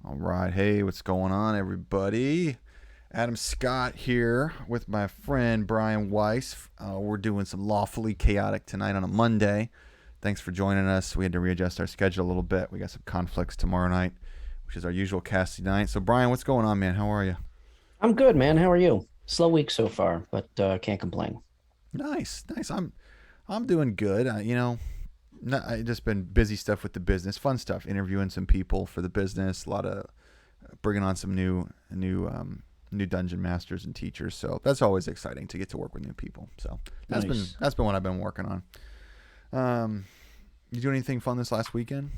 All right. Hey, what's going on, everybody? Adam Scott here with my friend Bryan Weiss. We're doing some Lawfully Chaotic tonight on a Monday. Thanks for joining us. We had to readjust our schedule a little bit. We got some conflicts tomorrow night, which is our usual casting night. So, Bryan, what's going on, man? How are you? I'm good, man. How are you? Slow week so far, but can't complain. Nice, nice. I'm doing good. I just been busy stuff with the business, fun stuff, interviewing some people for the business. A lot of bringing on some new dungeon masters and teachers. So that's always exciting to get to work with new people. So Nice. that's been what I've been working on. Um, you do anything fun this last weekend?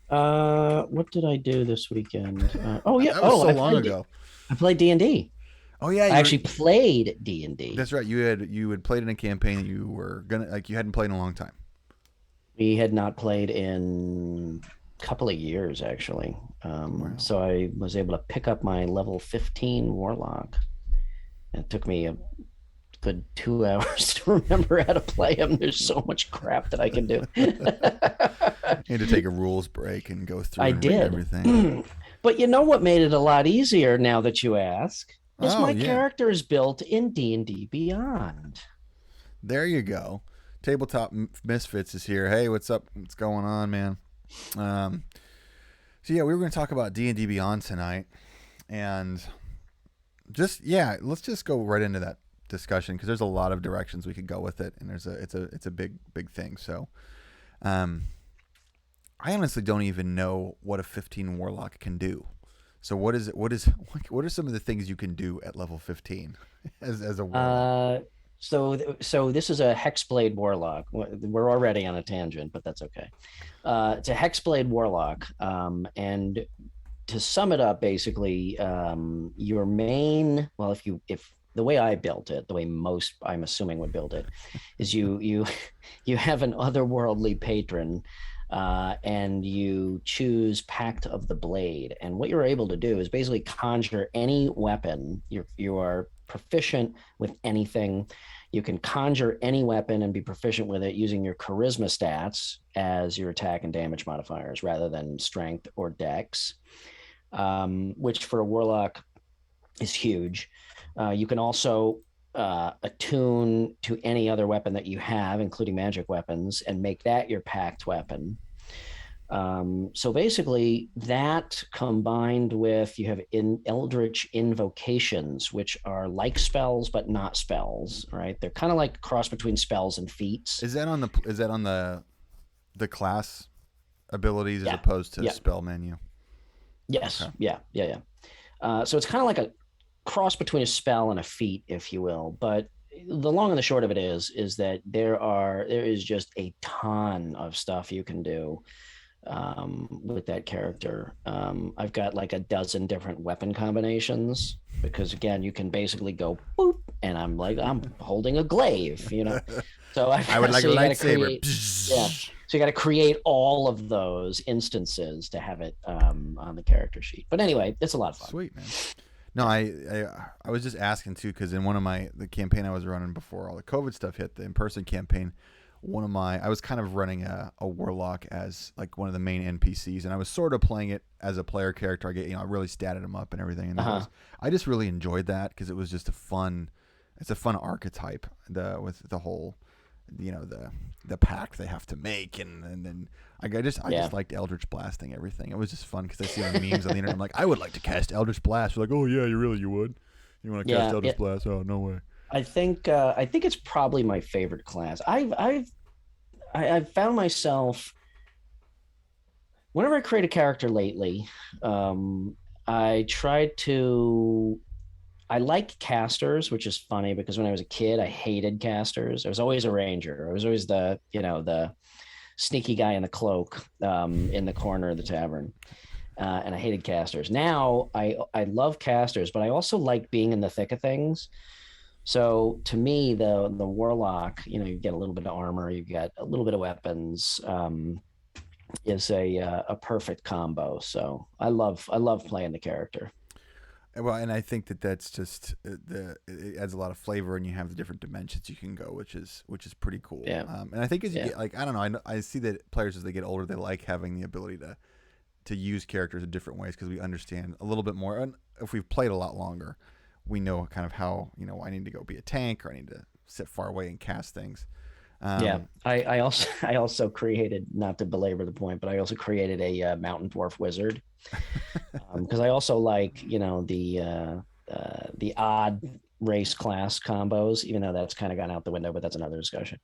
What did I do this weekend? Oh yeah. That was Oh, so long ago. I played D&D. Oh yeah, I you were. actually played D&D. That's right. You had played in a campaign that you were gonna like you hadn't played in a long time. We had not played in a couple of years actually. Wow. So I was able to pick up my level 15 warlock. It took me a good 2 hours to remember how to play him. There's so much crap that I can do. You had to take a rules break and go through I and read did. everything. But you know what made it a lot easier now that you ask? Is Oh my yeah, character is built in D&D Beyond. there you go. Tabletop Misfits is here. Hey, what's up? What's going on, man? Um, so yeah, we were going to talk about D&D Beyond tonight, and let's just go right into that discussion because there's a lot of directions we could go with it, and it's a big thing. So, um, I honestly don't even know what a 15 warlock can do. So what are some of the things you can do at level 15 as a warlock? Uh, so this is a Hexblade Warlock. We're already on a tangent, but that's okay. It's a Hexblade Warlock, and to sum it up, basically, your main if the way I built it, the way most I'm assuming would build it, is you you have an otherworldly patron, and you choose Pact of the Blade, and what you're able to do is basically conjure any weapon. You are proficient with anything. You can conjure any weapon and be proficient with it using your charisma stats as your attack and damage modifiers rather than strength or dex, which for a warlock is huge. You can also attune to any other weapon that you have, including magic weapons, and make that your pact weapon. So basically, that combined with you have eldritch invocations, which are like spells but not spells, right? They're kind of like a cross between spells and feats. Is that on the class abilities as Yeah, opposed to yeah, spell menu? yes, Okay. yeah. So it's kind of like a cross between a spell and a feat, if you will. But the long and the short of it is that there is just a ton of stuff you can do with that character. I've got like a dozen different weapon combinations because again, you can basically go boop, and I'm holding a glaive. So I would like so a you got to lightsaber. create, yeah. So you got to create all of those instances to have it on the character sheet. But anyway, it's a lot of fun. Sweet man. No, Yeah. I was just asking too because in one of the campaign I was running before all the COVID stuff hit, the in person campaign, I was kind of running a warlock as like one of the main NPCs, and I was sort of playing it as a player character. I really statted him up and everything, and Uh-huh. I just really enjoyed that because it was just it's a fun archetype with the whole the pact they have to make, and then I just Yeah. liked Eldritch blasting everything. It was just fun because I see the memes on the internet. I'm like, I would like to cast Eldritch Blast. You're like, oh yeah, you would. You want to cast Yeah. Eldritch Blast? Oh no way. I think it's probably my favorite class. I've found myself whenever I create a character lately, I try to I like casters, which is funny because when I was a kid, I hated casters. I was always a ranger. I was always the sneaky guy in the cloak, in the corner of the tavern. And I hated casters. Now I love casters, but I also like being in the thick of things. So to me, the warlock, you get a little bit of armor, you get a little bit of weapons, is a perfect combo. So I love playing the character. Well, and I think that's just it adds a lot of flavor, and you have the different dimensions you can go, which is pretty cool. Yeah, And I think as you yeah, get like I don't know, I see that players as they get older, they like having the ability to to use characters in different ways because we understand a little bit more. And if we've played a lot longer, we know kind of how, I need to go be a tank, or I need to sit far away and cast things. I also created, not to belabor the point, but I also created a mountain dwarf wizard because I also like the odd race class combos, even though that's kind of gone out the window, but that's another discussion.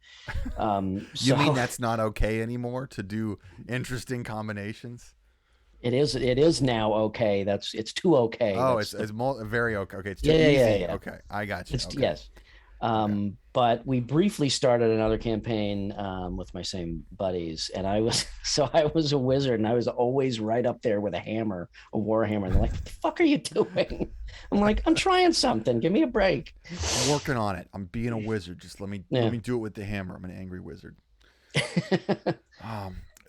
You mean that's not okay anymore to do interesting combinations? It is now okay. It's too okay. Oh, it's very okay. Okay, it's too easy. Yeah. Okay, I got you. Okay. Yes. But we briefly started another campaign with my same buddies, and I was a wizard, and I was always right up there with a hammer, a war hammer. And they're like, "What the fuck are you doing?" I'm like, "I'm trying something. Give me a break." I'm working on it. I'm being a wizard. Just let me do it with the hammer. I'm an angry wizard.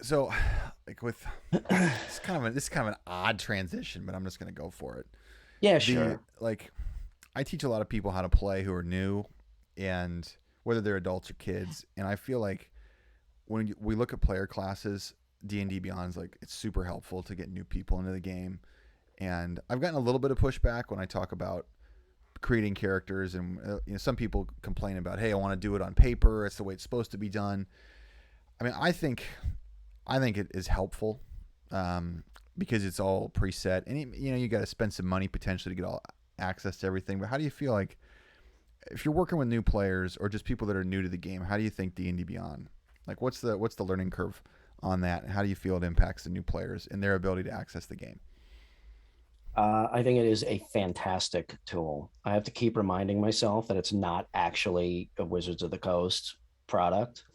So, like with this kind of an odd transition, but I'm just gonna go for it. Yeah, sure. I teach a lot of people how to play who are new, and whether they're adults or kids. And I feel like when we look at player classes, D&D Beyond is it's super helpful to get new people into the game. And I've gotten a little bit of pushback when I talk about creating characters, and some people complain about, hey, I want to do it on paper. It's the way it's supposed to be done. I mean, I think it is helpful because it's all preset, and you got to spend some money potentially to get all access to everything. But how do you feel like if you're working with new players or just people that are new to the game? How do you think D&D Beyond, what's the learning curve on that, and how do you feel it impacts the new players and their ability to access the game? I think it is a fantastic tool. I have to keep reminding myself that it's not actually a Wizards of the Coast product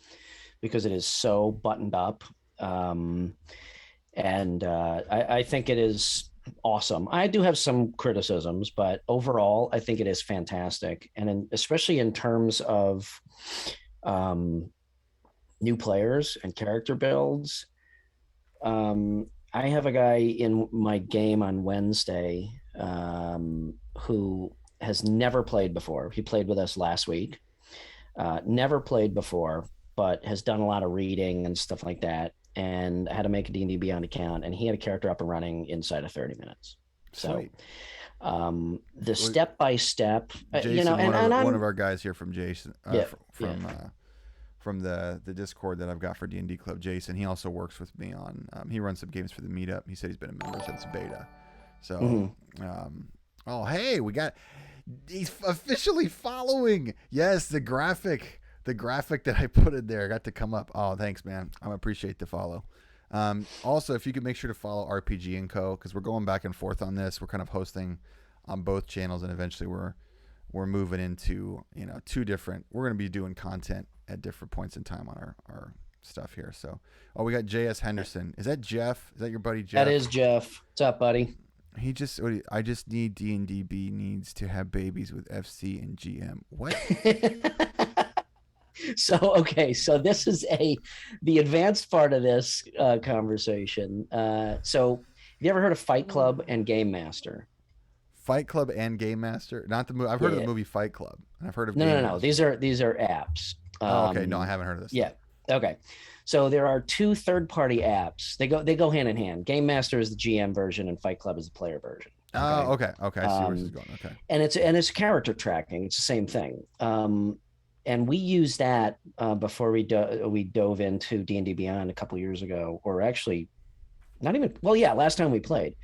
because it is so buttoned up. I think it is awesome. I do have some criticisms, but overall, I think it is fantastic. And especially in terms of new players and character builds, I have a guy in my game on Wednesday who has never played before. He played with us last week, never played before, but has done a lot of reading and stuff like that, and had to make a D&D Beyond account, and he had a character up and running inside of 30 minutes. So the step-by-step, Jason, one of our guys here from Jason, from the Discord that I've got for D&D Club, Jason, he also works with me on, he runs some games for the meetup. He said he's been a member since beta. So, hey, he's officially following. Yes, the graphic that I put in there got to come up. Oh, thanks, man. I appreciate the follow. Also, if you could make sure to follow RPG&Co, because we're going back and forth on this. We're kind of hosting on both channels, and eventually we're moving into two different. We're going to be doing content at different points in time on our stuff here. So, we got JS Henderson. Is that Jeff? Is that your buddy Jeff? That is Jeff. What's up, buddy? I just need D&DB needs to have babies with FC and GM. What? So this is the advanced part of this conversation. So have you ever heard of Fight Club and Game Master? Fight Club and Game Master? Not the movie. I've heard of the movie Fight Club, and I've heard of No. These are apps. Okay. No, I haven't heard of this. Yeah. Okay. So there are two third-party apps. They go hand in hand. Game Master is the GM version, and Fight Club is the player version. Okay? Oh, okay. Okay. I see where this is going. Okay. And it's character tracking. It's the same thing. And we used that before we dove into D&D Beyond a couple years ago, or actually, not even. Well, yeah, last time we played.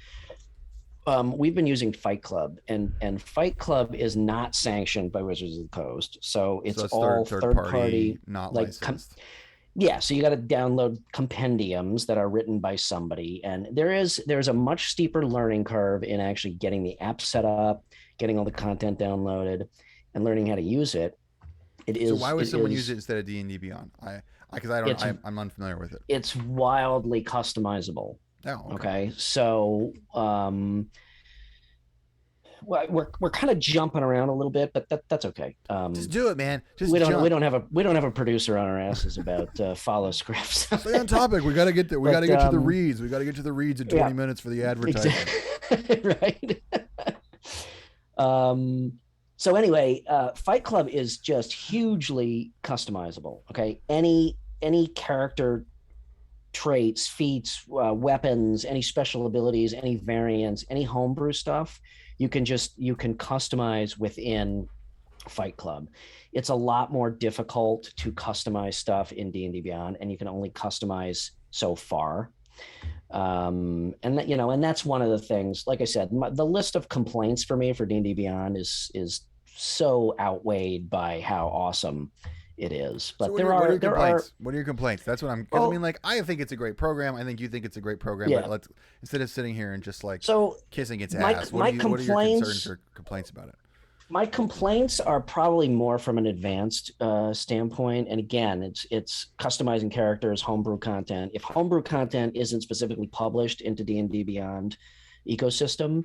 We've been using Fight Club, and Fight Club is not sanctioned by Wizards of the Coast, so it's all third party, not licensed. So you got to download compendiums that are written by somebody, and there's a much steeper learning curve in actually getting the app set up, getting all the content downloaded, and learning how to use it. So why would someone use it instead of D&D Beyond? I'm unfamiliar with it. It's wildly customizable. Oh, okay. So we're kind of jumping around a little bit, but that's okay. Just do it, man. We don't have a producer on our asses about follow scripts. Stay on topic. We got to get there. We got to get to the reads. We got to get to the reads in 20 minutes for the advertisement. Exactly. Right. So anyway, Fight Club is just hugely customizable. Okay, any character traits, feats, weapons, any special abilities, any variants, any homebrew stuff, you can customize within Fight Club. It's a lot more difficult to customize stuff in D&D Beyond, and you can only customize so far. And that, and that's one of the things. Like I said, the list of complaints for me for D&D Beyond is so outweighed by how awesome it is. But so what are your complaints? That's what I'm. Well, I mean, like, I think it's a great program. I think you think it's a great program. Yeah. But let's, instead of sitting here and just like kissing its ass, what are your concerns or complaints about it? My complaints are probably more from an advanced standpoint. And again, it's customizing characters, homebrew content. If homebrew content isn't specifically published into D&D Beyond ecosystem,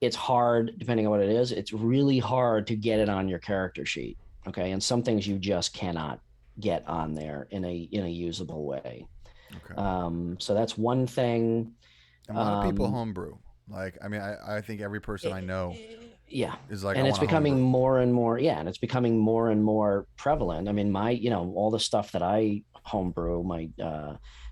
it's hard, depending on what it is, it's really hard to get it on your character sheet. Okay. And some things you just cannot get on there in a usable way. Okay. So that's one thing. A lot of people homebrew. Like, I mean, I think every person I know is like, and it's becoming more and more. Yeah. And it's becoming more and more prevalent. I mean, all the stuff that I homebrew, my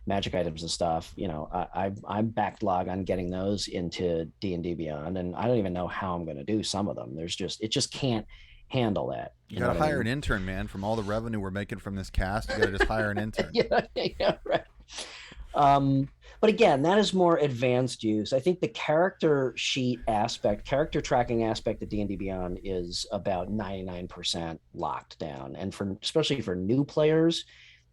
magic items and stuff, I'm backlog on getting those into D&D Beyond. And I don't even know how I'm going to do some of them. It just can't handle that. You got to hire an intern, man. From all the revenue we're making from this cast, you got to just hire an intern. Yeah, right. But again, that is more advanced use. I think the character sheet aspect, character tracking aspect of D&D Beyond is about 99% locked down. And especially for new players,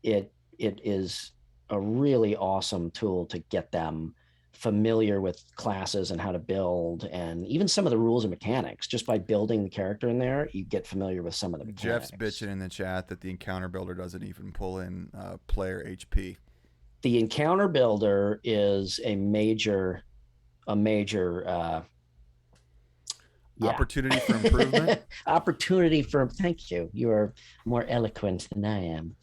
it is a really awesome tool to get them familiar with classes and how to build, and even some of the rules and mechanics. Just by building the character in there, you get familiar with some of the mechanics. Jeff's bitching in the chat that the encounter builder doesn't even pull in player HP. The encounter builder is a major opportunity for improvement. Thank you. You are more eloquent than I am.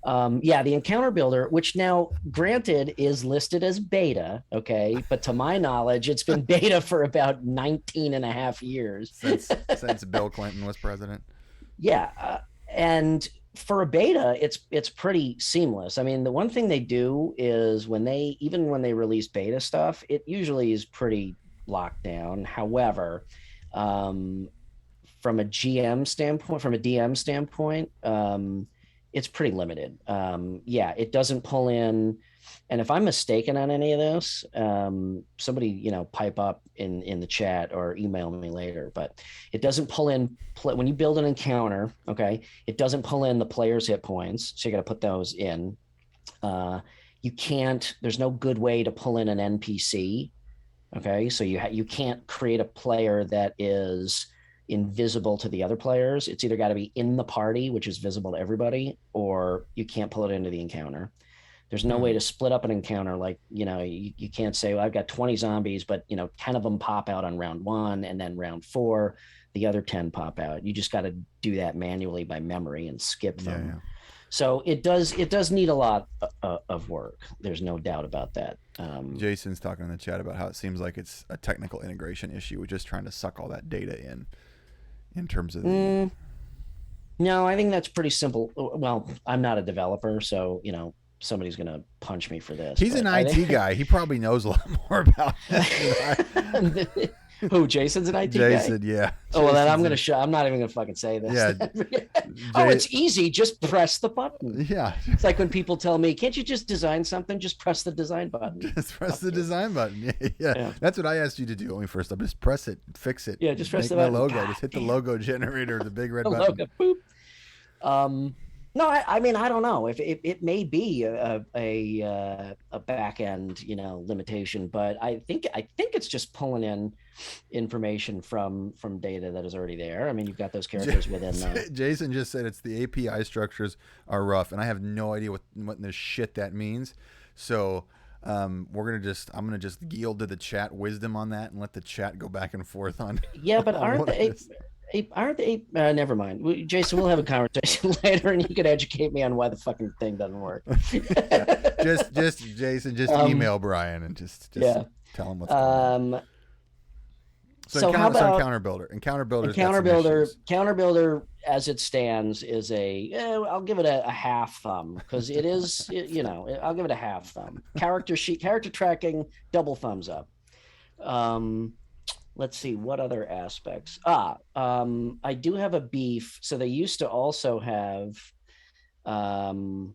The encounter builder, which now granted is listed as beta, okay, but to my knowledge, it's been beta for about 19 and a half years. Since Bill Clinton was president. Yeah. And for a beta, it's pretty seamless. I mean, the one thing they do is when they release beta stuff, it usually is pretty locked down. However, from a DM standpoint, it's pretty limited. It doesn't pull in. And if I'm mistaken on any of this, somebody, pipe up in the chat or email me later, but it doesn't pull in when you build an encounter. Okay. It doesn't pull in the player's hit points. So you got to put those in. There's no good way to pull in an NPC. Okay. So you can't create a player that is invisible to the other players. It's either got to be in the party, which is visible to everybody, or you can't pull it into the encounter. There's no way to split up an encounter. Like, you can't say, well, I've got 20 zombies, but 10 of them pop out on round 1, and then round 4, the other 10 pop out. You just got to do that manually by memory and skip them. Yeah. So it does need a lot of work. There's no doubt about that. Jason's talking in the chat about how it seems like it's a technical integration issue. We're just trying to suck all that data in terms of No, I think that's pretty simple. Well, I'm not a developer, so somebody's gonna punch me for this. He's an IT guy. He probably knows a lot more about this. Who? Jason's an IT guy? Jason, yeah. Oh, well, then I'm gonna I'm not even gonna fucking say this. Yeah. It's easy. Just press the button. Yeah. It's like when people tell me, "Can't you just design something? Just press the design button." Just press the design button. Yeah. That's what I asked you to do when we first. Just press it, fix it. Yeah, just press the button. Logo. God, just hit the logo generator, the big red button. Logo. Boop. No, I mean, I don't know if it may be a back end, limitation, but I think it's just pulling in information from data that is already there. I mean, you've got those characters within. Jason just said it's the API structures are rough, and I have no idea what in the shit that means. So I'm gonna just yield to the chat wisdom on that and let the chat go back and forth on. Yeah, but aren't they? Never mind, Jason. We'll have a conversation later, and you can educate me on why the fucking thing doesn't work. Jason, email Bryan and just tell him what's going on. So how about Encounter builder's got Encounter some Builder? issues. Counter Builder, as it stands, is I'll give it a half thumb because it is. I'll give it a half thumb. Character sheet, character tracking, double thumbs up. Um, let's see what other aspects. I do have a beef. So they used to also have um,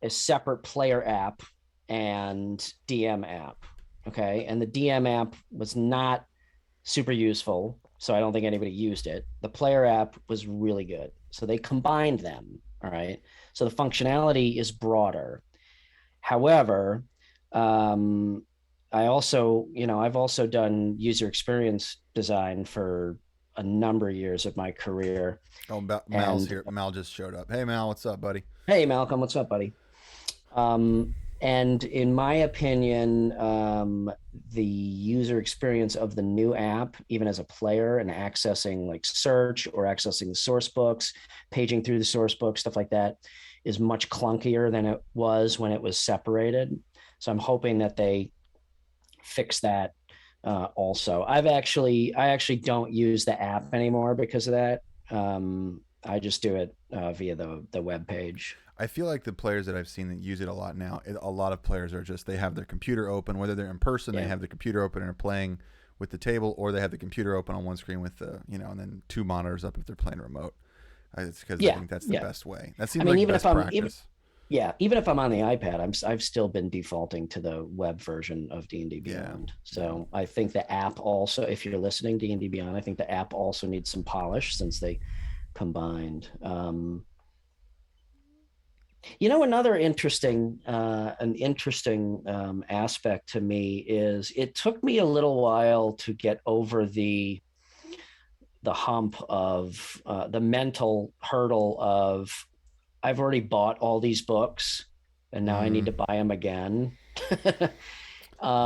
a separate player app and DM app. Okay, and the DM app was not super useful, so I don't think anybody used it. The player app was really good, so they combined them. All right, so the functionality is broader. However, I've also done user experience design for a number of years of my career. Oh, Mal's And here. Mal just showed up. Hey, Mal, what's up, buddy? hey, Malcolm, what's up, buddy? And in my opinion, the user experience of the new app, even as a player and accessing like search or accessing the source books, paging through the source books, stuff like that, is much clunkier than it was when it was separated. So I'm hoping that they fix that also. I actually don't use the app anymore because of that. I just do it via the web page. I feel like the players that I've seen that use it a lot now, a lot of players are just, they have their computer open, whether they're in person, they Yeah. have the computer open and are playing with the table, or they have the computer open on one screen with and then two monitors up if they're playing remote. It's because I Yeah, think that's the yeah. best way. That I seems mean, like even if best I'm practice. even if I'm on the iPad, I've still been defaulting to the web version of D&D Yeah. Beyond. So I think the app also, if you're listening, D&D Beyond, I think the app also needs some polish since they combined. Another an interesting aspect to me is it took me a little while to get over the hump of the mental hurdle of I've already bought all these books and now I need Mm, to buy them again.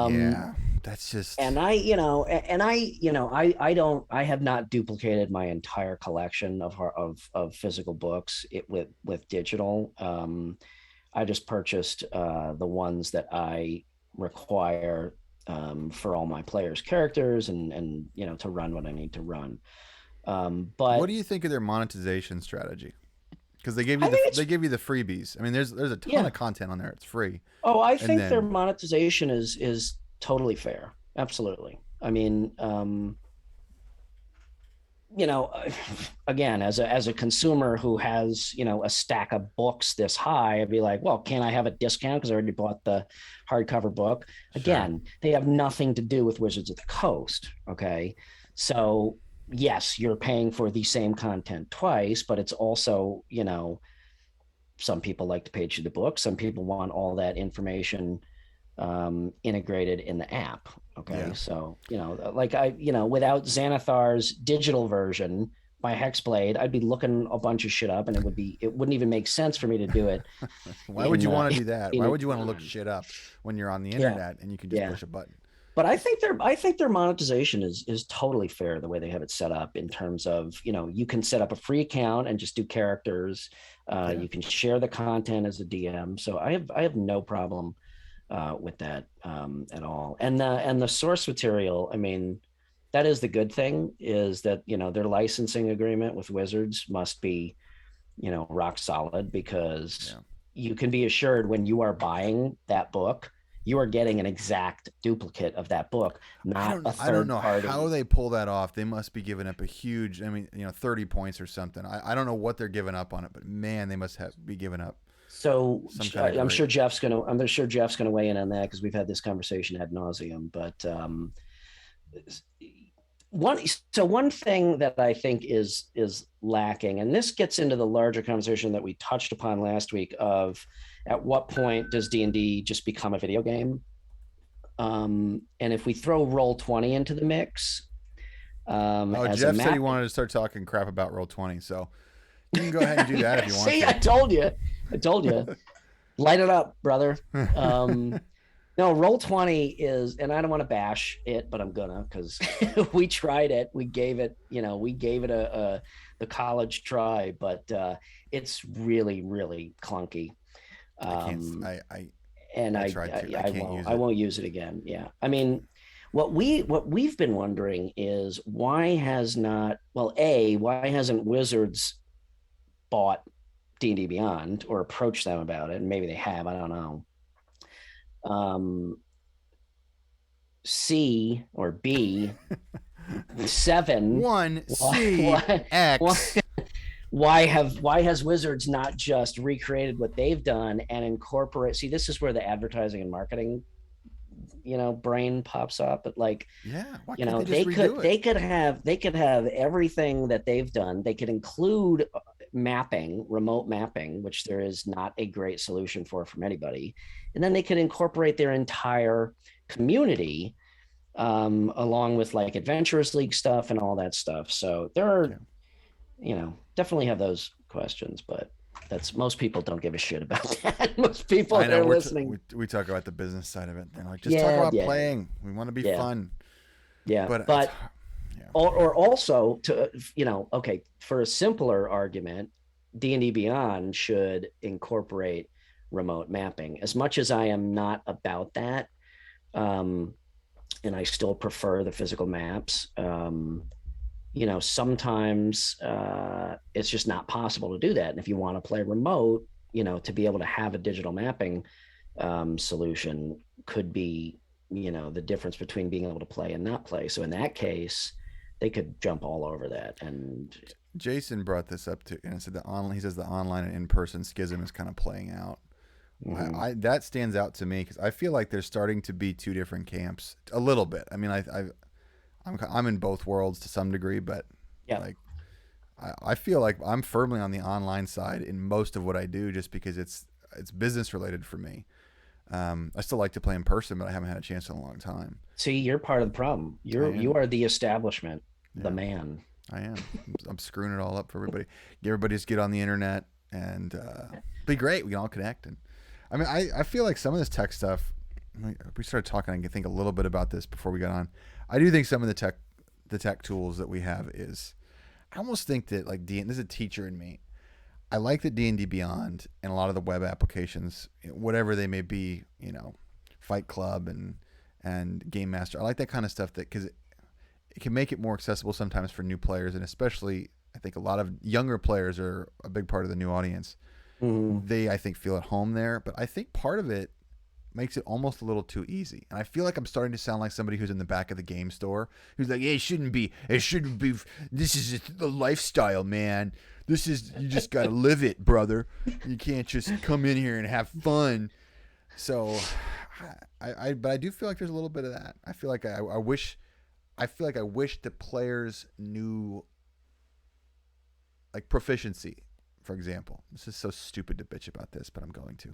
yeah, that's just. And I have not duplicated my entire collection of physical books with digital. I just purchased the ones that I require for all my players' characters and to run what I need to run. What But do you think of their monetization strategy? Because they give you I think they it's give you the freebies. I mean, there's a ton yeah. of content on there. It's free, Oh, I and think their then monetization is totally fair. Absolutely. I mean, you know, again, as a consumer who has a stack of books this high, I'd be like, well, can I have a discount because I already bought the hardcover book? sure, Again, they have nothing to do with Wizards of the Coast. Okay, so yes, you're paying for the same content twice, but it's also some people like to page through the book, some people want all that information integrated in the app. Okay, yeah. so like without Xanathar's digital version by Hexblade, I'd be looking a bunch of shit up, and it wouldn't even make sense for me to do it Why would in you want to do that? Why in would you want to look shit up when you're on the yeah, internet and you can just yeah. push a button? But I think their monetization is totally fair the way they have it set up in terms of you can set up a free account and just do characters. Yeah. You can share the content as a DM. So I have no problem with that at all. And the source material, I mean, that is the good thing is that their licensing agreement with Wizards must be rock solid because Yeah. you can be assured when you are buying that book, you are getting an exact duplicate of that book, not a I don't third know how party. they pull that off. They must be giving up a huge, I mean, 30 points or something. I don't know what they're giving up on it, but man, they must be giving up So some kind of I'm great. sure Jeff's gonna weigh in on that because we've had this conversation ad nauseum. But one one thing that I think is lacking, and this gets into the larger conversation that we touched upon last week of at what point does D&D just become a video game? And if we throw Roll20 into the mix Oh, as a Jeff said he map, wanted to start talking crap about Roll20, so you can go ahead and do that if you want see, I told you, light it up, brother. Um, No, Roll20 is, and I don't want to bash it, but I'm gonna because we tried it. We gave it a the college try, but it's really, really clunky. I can't. Um, I and I tried to. I can't use I it. won't use it again. Yeah, I mean, what we've been wondering is why has not why hasn't Wizards bought D&D Beyond or approached them about it? And maybe they have, I don't know. Um, C or B seven. One Why, C why, why, X. why has Wizards not just recreated what they've done and incorporate? See, this is where the advertising and marketing, brain pops up. But like, Yeah, why can't they just redo it? they could have everything that they've done. They could include mapping, remote mapping, which there is not a great solution for from anybody, and then they could incorporate their entire community along with like Adventurers League stuff and all that stuff. So there are, definitely have those questions, but that's most people don't give a shit about that. Most people I that know are listening. we talk about the business side of it. They're like, just talk Yeah, about yeah, playing. We want to be yeah, fun, yeah. but But yeah, or also to okay, for a simpler argument, D&D Beyond should incorporate remote mapping. As much as I am not about that, um, and I still prefer the physical maps. Sometimes it's just not possible to do that. And if you want to play remote, to be able to have a digital mapping solution could be, the difference between being able to play and not play. So in that case, they could jump all over that. And Jason brought this up too, and I said he says the online and in person schism is kind of playing out. mm-hmm. I that stands out to me because I feel like there's starting to be two different camps a little bit. I mean, I'm in both worlds to some degree, but Yeah. like I feel like I'm firmly on the online side in most of what I do, just because it's business related for me. I still like to play in person, but I haven't had a chance in a long time. See, you're part of the problem. You are the establishment, Yeah, the man. I am. I'm screwing it all up for everybody. Everybody just get on the internet and be great. We can all connect. And I mean, I feel like some of this tech stuff. We started talking, I think, a little bit about this before we got on. I do think some of the tech tools that we have is. I almost think that like there's a teacher in me. I like that D&D Beyond and a lot of the web applications, whatever they may be, Fight Club and Game Master. I like that kind of stuff because it can make it more accessible sometimes for new players, and especially I think a lot of younger players are a big part of the new audience. Mm-hmm. They, I think, feel at home there, but I think part of it makes it almost a little too easy. And I feel like I'm starting to sound like somebody who's in the back of the game store who's like, hey, it shouldn't be, this is the lifestyle, man. This is, you just got to live it, brother. You can't just come in here and have fun. So but I do feel like there's a little bit of that. I feel like I wish the players knew like proficiency, for example. This is so stupid to bitch about this, but I'm going to.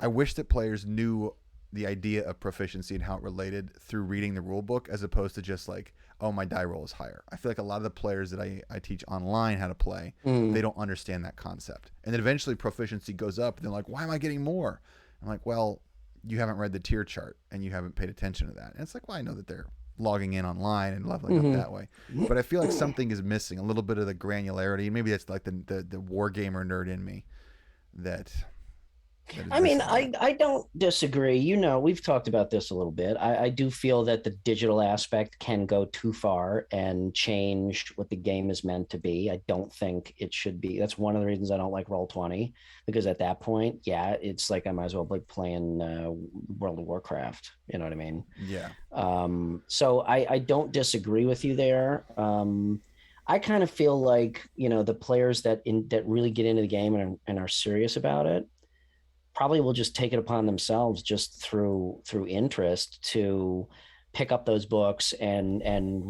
I wish that players knew the idea of proficiency and how it related through reading the rule book, as opposed to just like, oh, my die roll is higher. I feel like a lot of the players that I teach online how to play, they don't understand that concept. And then eventually proficiency goes up and they're like, why am I getting more? I'm like, well, you haven't read the tier chart and you haven't paid attention to that. And it's like, well, I know that they're logging in online and leveling up that way. But I feel like something is missing, a little bit of the granularity. Maybe that's like the war gamer nerd in me that I mean, I don't disagree. We've talked about this a little bit. I do feel that the digital aspect can go too far and change what the game is meant to be. I don't think it should be. That's one of the reasons I don't like Roll20, because at that point, yeah, it's like I might as well be playing World of Warcraft. You know what I mean? Yeah. So I don't disagree with you there. I kind of feel like, the players that really get into the game and are serious about it probably will just take it upon themselves just through interest to pick up those books and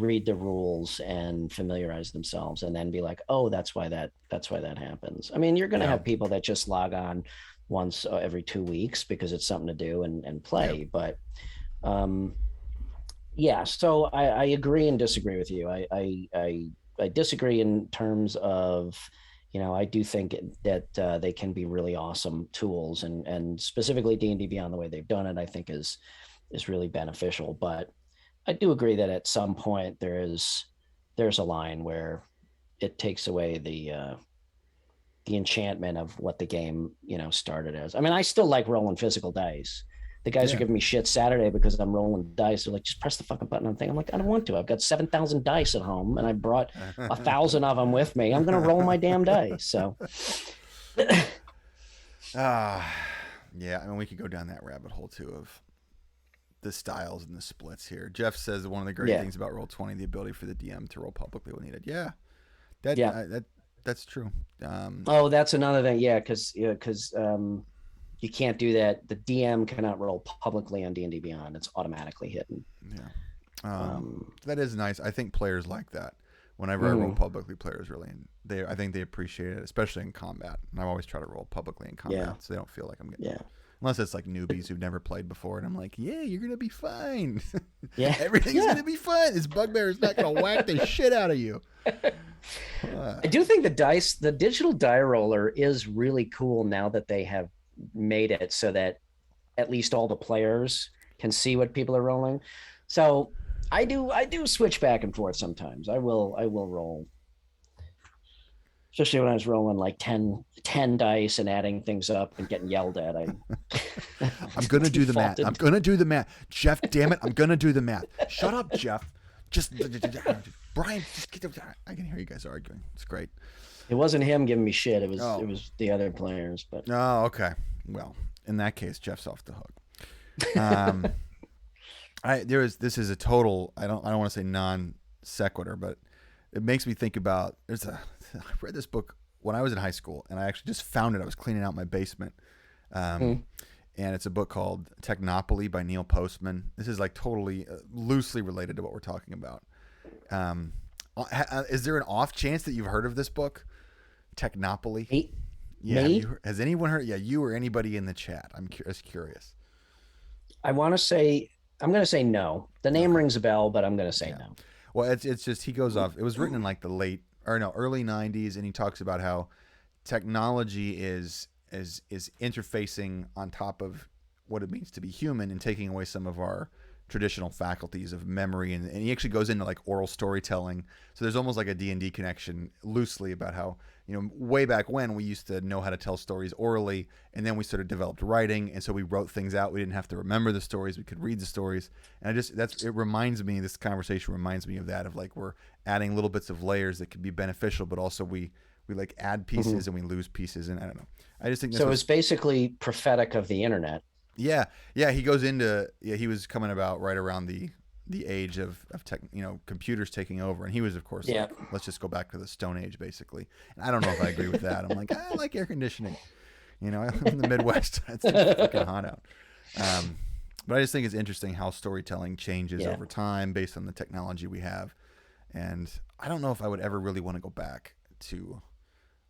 read the rules and familiarize themselves, and then be like, oh, that's why that happens. I mean, you're going to have people that just log on once every 2 weeks because it's something to do and play. But yeah, so I agree and disagree with you. I disagree in terms of, I do think that they can be really awesome tools, and specifically D&D Beyond, the way they've done it, I think is really beneficial. But I do agree that at some point there's a line where it takes away the enchantment of what the game, started as. I mean, I still like rolling physical dice, The guys Yeah. are giving me shit Saturday because I'm rolling dice. They're like, just press the fucking button on the thing. I'm like, I don't want to. I've got 7,000 dice at home, and I brought 1,000 of them with me. I'm gonna roll my damn dice. So, yeah. I mean, we could go down that rabbit hole too of the styles and the splits here. Jeff says one of the great things about Roll20, the ability for the DM to roll publicly when needed. Yeah, that's true. oh, that's another thing. Yeah, because you can't do that. The DM cannot roll publicly on D&D Beyond. It's automatically hidden. Yeah, that is nice. I think players like that. Whenever I roll publicly, players really I think they appreciate it, especially in combat. And I always try to roll publicly in combat, so they don't feel like I'm getting. Yeah. Unless it's like newbies who've never played before, and I'm like, yeah, you're gonna be fine. Yeah, everything's gonna be fine. This bugbear is not gonna whack the shit out of you. I do think the digital die roller is really cool now that they have made it so that at least all the players can see what people are rolling. So I do switch back and forth sometimes. I will roll. Especially when I was rolling like 10 dice and adding things up and getting yelled at. I'm going to do the math. I'm going to do the math. Jeff, damn it. I'm going to do the math. Shut up, Jeff. Just, Bryan, I can hear you guys arguing. It's great. It wasn't him giving me shit. It was the other players. But oh, okay. Well, in that case, Jeff's off the hook. This is a total, I don't want to say non sequitur, but it makes me think about, I read this book when I was in high school, and I actually just found it. I was cleaning out my basement. And it's a book called Technopoly by Neil Postman. This is like totally loosely related to what we're talking about. Is there an off chance that you've heard of this book? Technopoly? Me? Yeah. Has anyone heard? Yeah, you or anybody in the chat. I'm just curious. I'm going to say no. The name rings a bell, but I'm going to say no. Well, it's just, he goes off. It was written in like the early 90s, and he talks about how technology is interfacing on top of what it means to be human and taking away some of our traditional faculties of memory, and he actually goes into like oral storytelling. So there's almost like a D&D connection loosely about how, way back when we used to know how to tell stories orally, and then we sort of developed writing, and so we wrote things out. We didn't have to remember the stories, we could read the stories. And this conversation reminds me of that, of like we're adding little bits of layers that could be beneficial, but also we like add pieces and we lose pieces, and I don't know. I just think so. It's basically prophetic of the internet. Yeah. He goes into he was coming about right around the age of tech, computers taking over, and he was, of course, like, let's just go back to the Stone Age, basically. And I don't know if I agree with that. I'm like, I like air conditioning. I live in the Midwest. It's fucking hot out. But I just think it's interesting how storytelling changes over time based on the technology we have, and I don't know if I would ever really want to go back to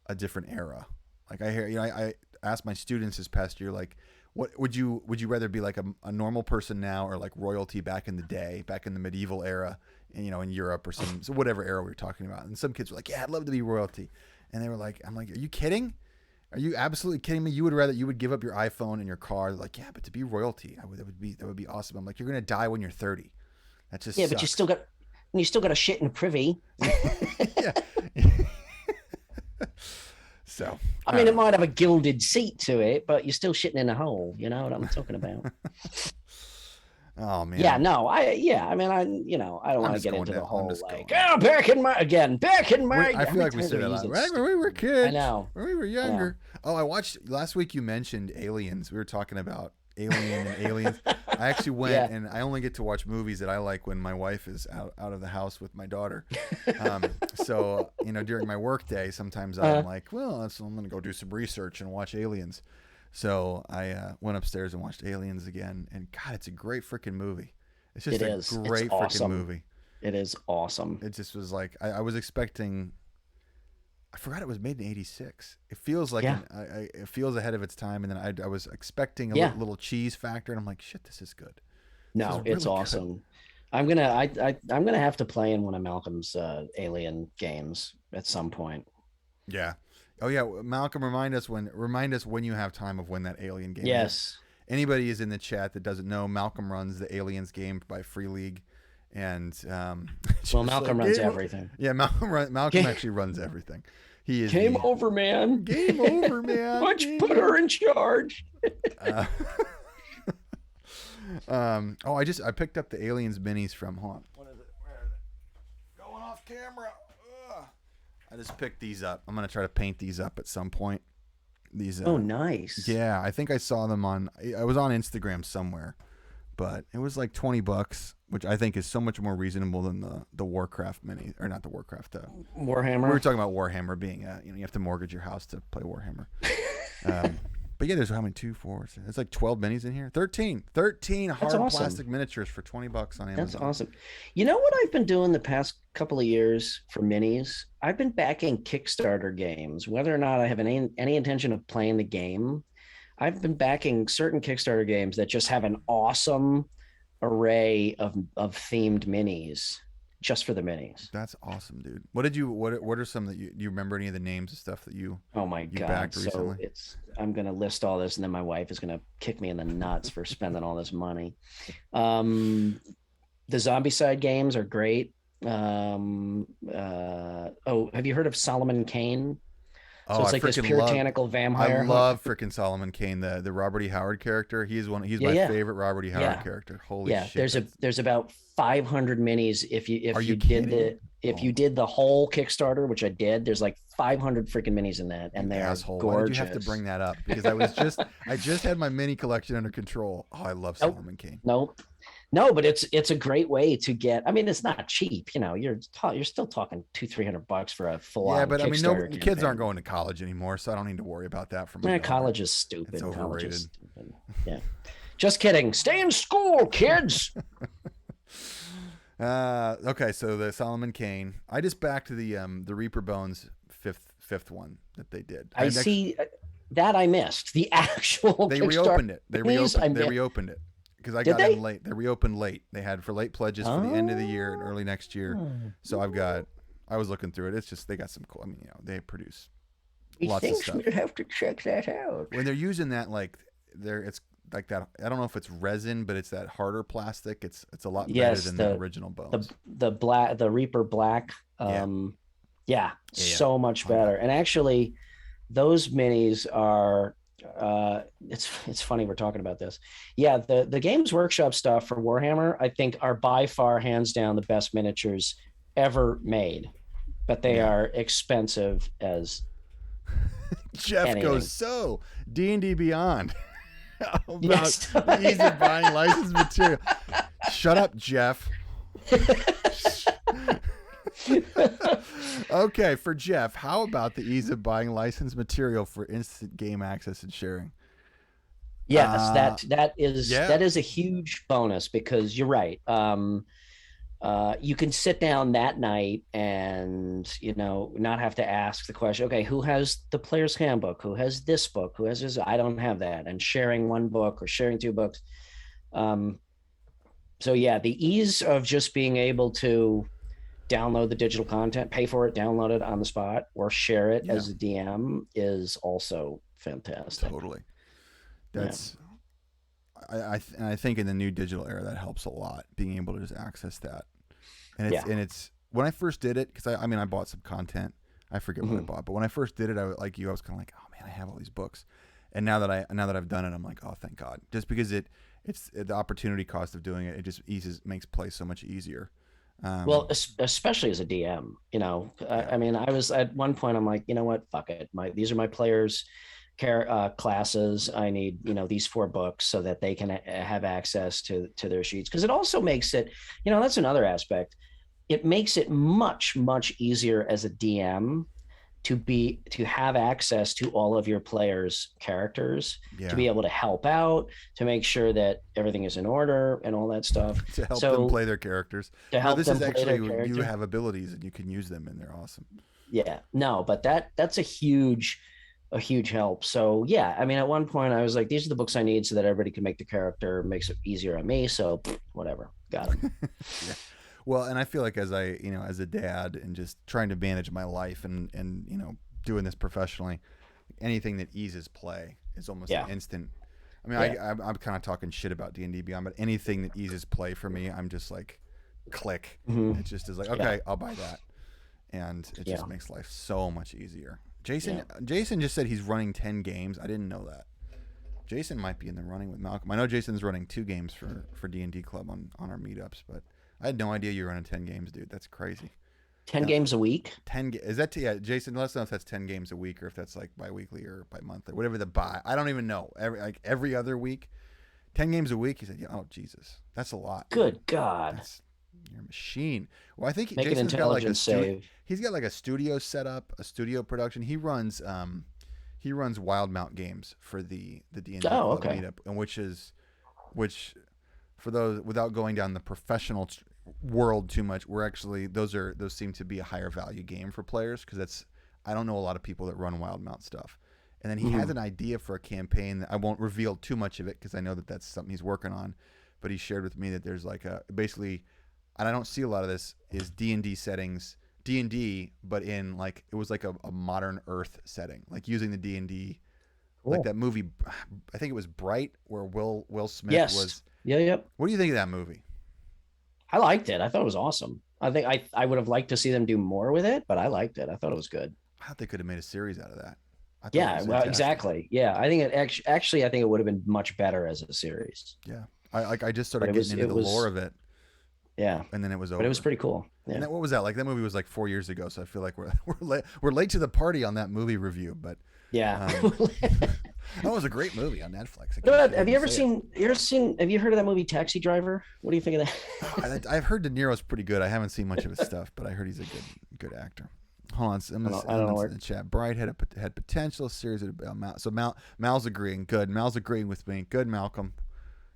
a different era. Like I hear, I asked my students this past year, like, what would you rather be, like a normal person now, or like royalty back in the day, back in the medieval era, in Europe or so whatever era we were talking about? And some kids were like, yeah, I'd love to be royalty. And they were like, I'm like, are you kidding? Are you absolutely kidding me? You would give up your iPhone and your car? They're like, yeah, but to be royalty, that would be awesome. I'm like, you're gonna die when you're 30. That just sucks. But you still got a shit in privy. Yeah. So I mean, it might have a gilded seat to it, but you're still shitting in a hole. You know what I'm talking about? Oh man. Yeah, no, I don't want to get into the whole like, back in my. I feel like we said that when we were kids. I know. When we were younger. Oh, I watched last week. You mentioned Aliens. We were talking about Alien and Aliens. I actually went, and I only get to watch movies that I like when my wife is out of the house with my daughter. So during my work day, sometimes I'm like, well, I'm going to go do some research and watch Aliens. So I went upstairs and watched Aliens again, and God, it's a great freaking movie. It's just a great freaking movie. It is awesome. It just was like, I was expecting. I forgot it was made in '86. It feels like it feels ahead of its time, and then I was expecting a little cheese factor, and I'm like, shit, this is good. No, it's really awesome. Good. I'm gonna have to play in one of Malcolm's Alien games at some point. Yeah. Oh yeah, Malcolm, remind us when you have time of when that Alien game is. Anybody is in the chat that doesn't know, Malcolm runs the Aliens game by Free League, and Malcolm runs everything. Yeah, Malcolm actually runs everything. He is Game over, man. Game over, man. Put her in charge. I picked up the Aliens minis from. Hold on. What is it? Where is it? Going off camera. Ugh. I just picked these up. I'm gonna try to paint these up at some point. These. Oh, nice. Yeah, I think I saw them on. I was on Instagram somewhere, but it was like $20, which I think is so much more reasonable than the Warcraft mini, or not the Warcraft. Warhammer. We were talking about Warhammer being, you have to mortgage your house to play Warhammer. But yeah, there's how many? 2, 4. It's like 12 minis in here. 13 hard plastic miniatures for $20 on Amazon. That's awesome. You know what I've been doing the past couple of years for minis? I've been backing Kickstarter games, whether or not I have any intention of playing the game. I've been backing certain Kickstarter games that just have an awesome array of themed minis just for the minis. That's awesome, dude. What are some that do you remember any of the names of stuff that you God. backed recently? So I'm going to list all this and then my wife is going to kick me in the nuts for spending all this money. The Zombicide games are great. Have you heard of Solomon Kane? So it's like this puritanical vampire. I love freaking Solomon Kane, the Robert E. Howard character. He's my favorite Robert E. Howard character. Holy shit. There's about 500 minis if you did the whole Kickstarter, which I did. There's like 500 freaking minis in that, and they are gorgeous. Why did you have to bring that up? Because I just had my mini collection under control. Oh, I love Solomon Kane. No, but it's a great way to get. I mean, it's not cheap. You're still talking $200-300 for a full. Yeah, but Kickstarter campaign. Kids aren't going to college anymore, so I don't need to worry about that. College is stupid. It's overrated. Stupid. Yeah, just kidding. Stay in school, kids. Okay, so the Solomon Kane. I just backed the Reaper Bones fifth one that they did. I see that I missed the actual. They reopened it. They reopened it. Because I got them late. They reopened late. They had for late pledges for the end of the year and early next year. So I was looking through it. It's just, they got some cool, they produce lots of stuff. We'd have to check that out. When they're using that, it's like that, I don't know if it's resin, but it's that harder plastic. It's a lot better than the original Bones. The Reaper Black. So much better. And actually, those minis are, it's funny we're talking about this. The Games Workshop stuff for Warhammer I think are by far hands down the best miniatures ever made, but they are expensive as Jeff anything. Goes, so D&D Beyond about the ease of buying licensed material. Shut up, Jeff. Okay, for Jeff, how about the ease of buying licensed material for instant game access and sharing? Yes, that is a huge bonus, because you're right. You can sit down that night and not have to ask the question, okay, who has the player's handbook, who has this book, who has this? I don't have that. And sharing one book or sharing 2 books. So the ease of just being able to download the digital content, pay for it, download it on the spot, or share it as a DM is also fantastic. Totally. That's I think in the new digital era that helps a lot, being able to just access that. And it's when I first did it, because I bought some content. I forget what I bought, but when I first did it, I was kind of like, oh man, I have all these books. And now that I've done it, I'm like, oh, thank God. Just because it's the opportunity cost of doing it, it just makes play so much easier. Well, especially as a DM, I was at one point, I'm like, you know what, fuck it. These are my players' classes. I need, these 4 books so that they can have access to their sheets. Because it also makes it, that's another aspect. It makes it much, much easier as a DM to have access to all of your players' characters, to be able to help out, to make sure that everything is in order and all that stuff. To help them play their characters. To help them play their characters. You have abilities and you can use them, and they're awesome. Yeah, no, but that's a huge help. So at one point I was like, these are the books I need so that everybody can make the character, makes it easier on me. So whatever, got them. Yeah. Well, and I feel like as a dad and just trying to manage my life and doing this professionally, anything that eases play is almost an instant. I'm kind of talking shit about D&D Beyond, but anything that eases play for me, I'm just like, click. It just is like, okay, I'll buy that. And it just makes life so much easier. Jason just said he's running 10 games. I didn't know that. Jason might be in the running with Malcolm. I know Jason's running 2 games for D&D Club on our meetups, but I had no idea you were running 10 games, dude. That's crazy. 10 games a week. 10 is that? Yeah, Jason. Let us know if that's 10 games a week or if that's like bi-weekly or bi-monthly, whatever the buy. I don't even know. Every other week, 10 games a week. He said, "Yeah, oh Jesus, that's a lot." Good God. You're a machine. Well, I think Make Jason's got like a save. he's got like a studio set up, a studio production. He runs Wildmount games for the D&D Club meetup, and which for those without going down the professional world too much, we're actually those seem to be a higher value game for players because I don't know a lot of people that run Wildmount stuff. And then he has an idea for a campaign that I won't reveal too much of it because I know that that's something he's working on, but he shared with me that there's like basically, and I don't see a lot of this, is D&D settings, D&D, but in like it was like a modern Earth setting, like using the D&D, like that movie, I think it was Bright, where Will Smith was. Yeah, yep. What do you think of that movie? I liked it. I thought it was awesome. I think I would have liked to see them do more with it, but I liked it. I thought it was good. I thought they could have made a series out of that. Yeah, well, exactly. Yeah, I think it actually I think it would have been much better as a series. Yeah, I just started getting into the lore of it. Yeah, and then it was over. But it was pretty cool. Yeah. And what was that like? That movie was like 4 years ago, so I feel like we're late to the party on that movie review. But yeah, that was a great movie on Netflix. Have you ever seen? Have you heard of that movie Taxi Driver? What do you think of that? I've heard De Niro's pretty good. I haven't seen much of his stuff, but I heard he's a good actor. Hold on, I'm in the chat. Bright had potential series about so Mal's agreeing. Good, Mal's agreeing with me. Good, Malcolm,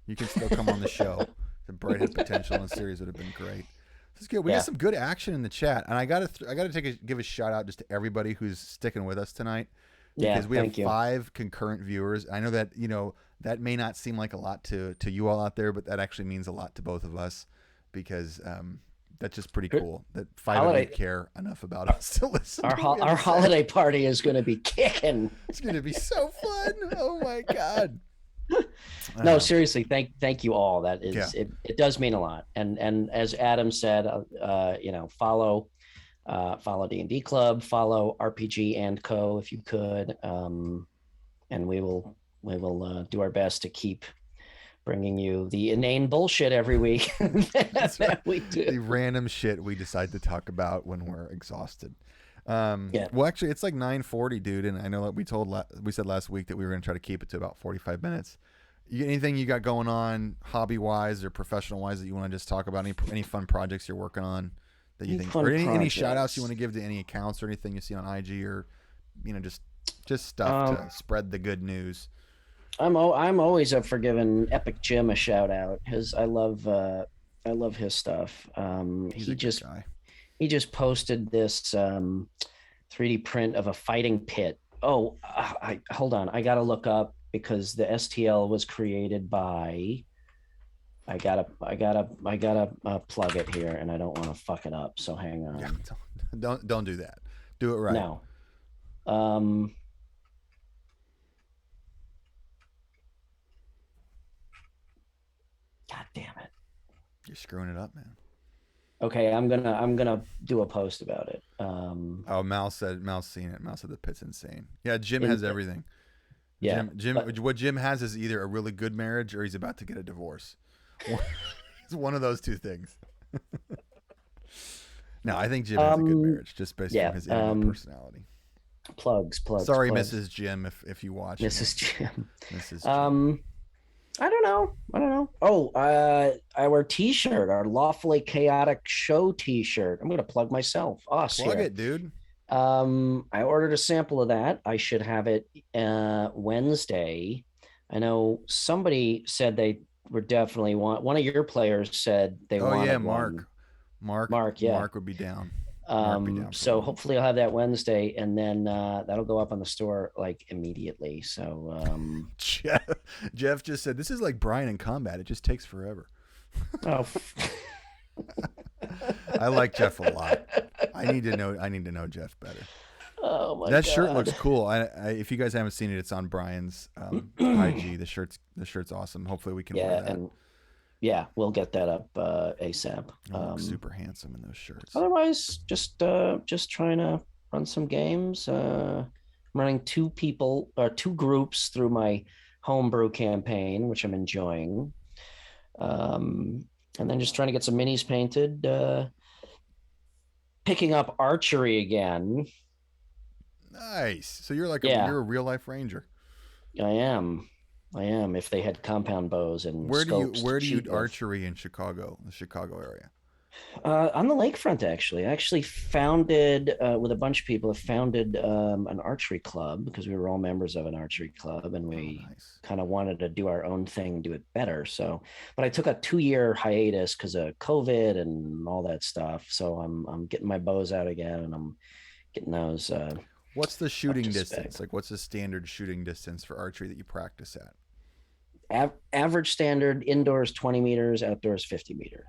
you can still come on the show. The Bright had potential and series would have been great. This is good. We got some good action in the chat, and I got to give a shout out just to everybody who's sticking with us tonight. Because we have 5 concurrent viewers. I know that that may not seem like a lot to you all out there, but that actually means a lot to both of us because that's just pretty cool that 5 of you care enough about us to listen. Our holiday party is going to be kicking. It's going to be so fun. Oh my God. No, seriously, thank you all. That is it does mean a lot. And as Adam said, follow D&D Club, follow RPG&Co if you could, and we will do our best to keep bringing you the inane bullshit every week that we do. The random shit we decide to talk about when we're exhausted. Well, actually, it's like 9:40, dude, and I know that we said last week that we were going to try to keep it to about 45 minutes. Anything you got going on, hobby wise or professional wise, that you want to just talk about? Any fun projects you're working on that you think, or any shout outs you want to give to any accounts or anything you see on IG, or just stuff to spread the good news? I'm always up for giving Epic Jim a shout out because I love his stuff. He's a good guy. He just posted this 3D print of a fighting pit. Oh, hold on. I got to look up because the STL was created by, I gotta plug it here and I don't want to fuck it up. So hang on. Yeah, don't do that. Do it right. No. God damn it. You're screwing it up, man. Okay, I'm gonna do a post about it. Mal's seen it. Mal said the pit's insane. Yeah, Jim has everything. Yeah, what Jim has is either a really good marriage or he's about to get a divorce. It's one of those two things. No, I think Jim has a good marriage just based on his personality. Plugs. Sorry, plugs. Mrs. Jim, if you watch. Mrs. Jim. Mrs. Jim. I don't know. Oh, our T-shirt, our Lawfully Chaotic Show T-shirt. I'm gonna plug myself. Plug it, dude. I ordered a sample of that. I should have it Wednesday. I know somebody said they were definitely one of your players said they wanted. Oh yeah, Mark. Yeah, Mark would be down. So hopefully I'll have that Wednesday, and then that'll go up on the store like immediately. So Jeff just said this is like Bryan in combat. It just takes forever. Oh. I like Jeff a lot. I need to know Jeff better. Oh my that God. shirt looks cool. If you guys haven't seen it, it's on Bryan's IG. The shirt's awesome. Hopefully we can wear that. And we'll get that up ASAP. You look super handsome in those shirts. Otherwise, just trying to run some games. I'm running two groups through my homebrew campaign, which I'm enjoying. And then just trying to get some minis painted. Picking up archery again. Nice. So you're like Yeah, you're a real life ranger. I am. I am. If they had compound bows and scopes to Where do you cheat with. archery in Chicago, the Chicago area? On the lakefront, actually. I actually founded, with a bunch of people, have founded an archery club because we were all members of an archery club and Oh, we nice. kind of wanted to do our own thing, do it better. So, but I took a 2 year hiatus because of COVID and all that stuff. So I'm getting my bows out again and I'm getting those What's the up shooting to spec. distance? Like, what's the standard shooting distance for archery that you practice at? Average standard indoors 20 meters, outdoors 50 meters.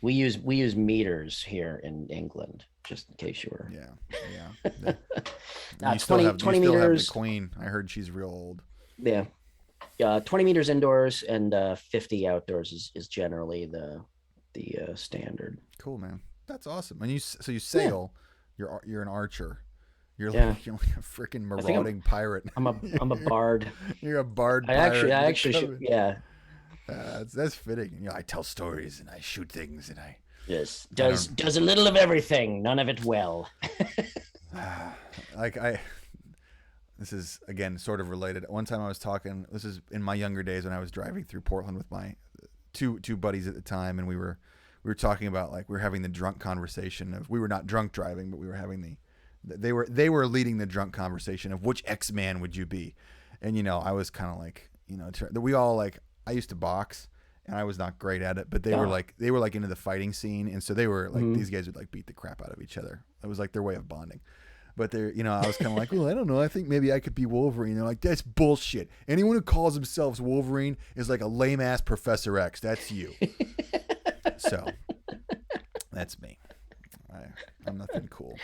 We use meters here in England, just in case you were. Yeah, yeah. You still 20 have 20 have the meters. queen. I heard she's real old. Yeah, 20 meters indoors and 50 outdoors is generally the standard. Cool, man. That's awesome. And you Yeah, sail. You're an archer. You're yeah. like, you're like a freaking I think marauding pirate. I'm a bard. You're a bard I pirate. actually I in the actually should. coven. Yeah. That's fitting. I tell stories and I shoot things and Yes. I Does a little of everything, none of it well. like I. This is again sort of related. One time I was talking. This is in my younger days when I was driving through Portland with my two buddies at the time, and we were talking about like we were having the drunk conversation of we were not drunk driving, but we were having they were leading the drunk conversation of which X-Man would you be, and I was kind of like we all like I used to box and I was not great at it, but they were like into the fighting scene, and so they were like these guys would like beat the crap out of each other. It was like their way of bonding. But they're, I was kind of like, well, I don't know. I think maybe I could be Wolverine. They're like, that's bullshit. Anyone who calls themselves Wolverine is like a lame ass Professor X. That's you. So that's me. I'm nothing cool.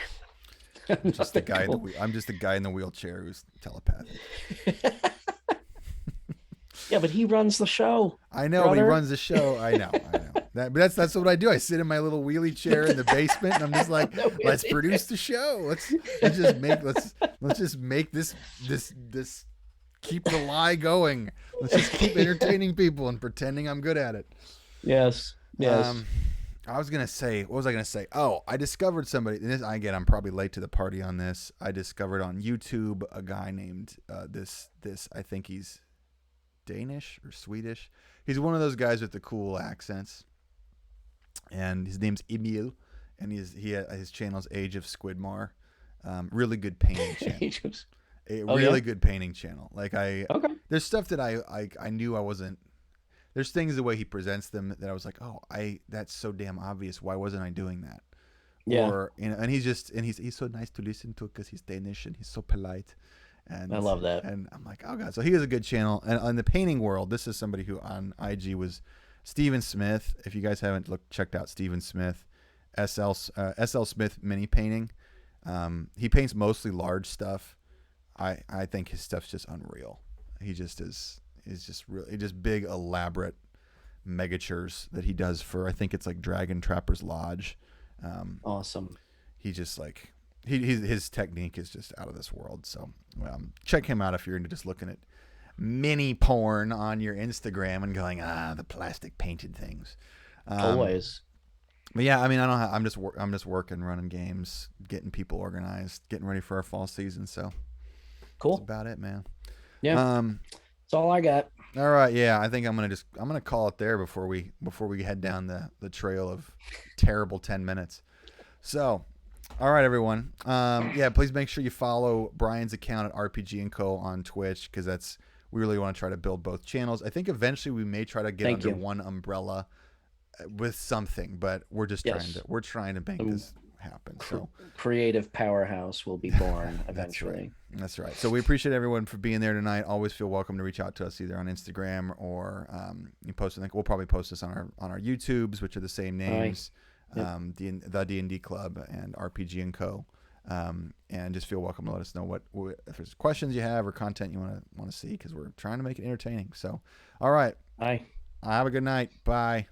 I'm just the guy. Cool. I'm just the guy in the wheelchair who's telepathic. Yeah, but he runs the show. I know brother. he runs the show. I know. But that's what I do. I sit in my little wheelie chair in the basement, and I'm just like, let's produce the show. Let's just make this keep the lie going. Let's just keep entertaining people and pretending I'm good at it. Yes. I was gonna say, what was I gonna say? Oh, I discovered somebody. And again, I'm probably late to the party on this. I discovered on YouTube a guy named this. I think he's Danish or Swedish. He's one of those guys with the cool accents, and his name's Emil, and his channel's Age of Squidmar. Really good painting channel. Good painting channel. Like there's stuff that I knew I wasn't. There's things the way he presents them that I was like, oh, that's so damn obvious. Why wasn't I doing that? Yeah. Or and he's so nice to listen to because he's Danish and he's so polite. And I love that. And I'm like, oh god. So he has a good channel. And on the painting world, this is somebody who on IG was Steven Smith. If you guys haven't checked out Steven Smith, SL Smith mini painting. He paints mostly large stuff. I think his stuff's just unreal. He just is just really just big elaborate megatures that he does for I think it's like Dragon Trapper's Lodge. Awesome. He just like his technique is just out of this world. So check him out if you're into just looking at mini porn on your Instagram and going the plastic painted things. Always. But yeah, I mean, I'm just working, running games, getting people organized, getting ready for our fall season. So cool. That's about it, man. Yeah. That's all I got. All right. Yeah, I think I'm gonna call it there before we head down the trail of terrible 10 minutes. So. All right, everyone. Yeah, please make sure you follow Bryan's account at RPG&Co on Twitch because we really want to try to build both channels. I think eventually we may try to get under one umbrella with something, but we're trying to make this happen. So creative powerhouse will be born eventually. That's right. So we appreciate everyone for being there tonight. Always feel welcome to reach out to us either on Instagram or you post. I think we'll probably post this on our YouTubes, which are the same names. Yep. The D&D Club and RPG&Co. And just feel welcome to let us know what if there's questions you have or content you want to see because we're trying to make it entertaining. So, all right. Bye. Have a good night. Bye.